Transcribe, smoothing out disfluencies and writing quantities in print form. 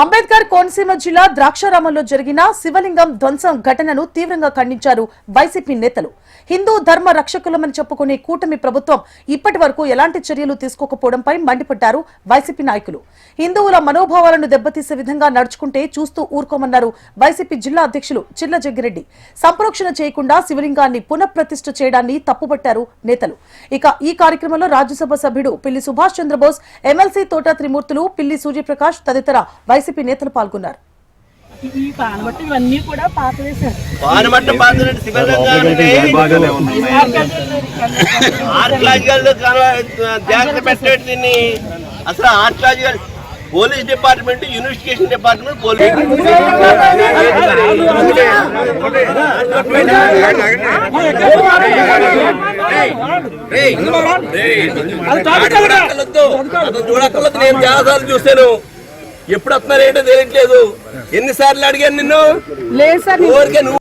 అంబేద్కర్ కోనసీమ జిల్లా ద్రాక్షారామంలో జరిగిన శివలింగం ధ్వంసం ఘటనను తీవ్రంగా ఖండించారు వైసీపీ నేతలు. హిందూ ధర్మ రక్షకులమని చెప్పుకునే కూటమి ప్రభుత్వం ఇప్పటి వరకు ఎలాంటి చర్యలు తీసుకోకపోవడంపై మండిపడ్డారు వైసీపీ నాయకులు. హిందువుల మనోభావాలను దెబ్బతీసే విధంగా నడుచుకుంటే చూస్తూ ఊరుకోమన్నారు వైసీపీ జిల్లా అధ్యక్షులు చిల్ల జగ్గిరెడ్డి. సంప్రోక్షణ చేయకుండా శివలింగాన్ని పునఃప్రతిష్ఠ చేయడాన్ని తప్పుపట్టారు నేతలు. ఇక ఈ కార్యక్రమంలో రాజ్యసభ సభ్యుడు పిల్లి సుభాష్ చంద్రబోస్, ఎమ్మెల్సీ తోట త్రిమూర్తులు, పిల్లి సూర్యప్రకాష్ తదితర వైసీపీ నేతలు పాల్గొన్నారు. పోలీస్ డిపార్ట్మెంట్, ఇన్వెస్టిగేషన్ డిపార్ట్మెంట్, నేను జాగ్రత్తలు చూస్తాను. ఎప్పుడు వస్తున్నారేంటో తెలియట్లేదు. ఎన్నిసార్లు అడిగాను నిన్ను? లేదు సార్. ఊరికే నువ్వు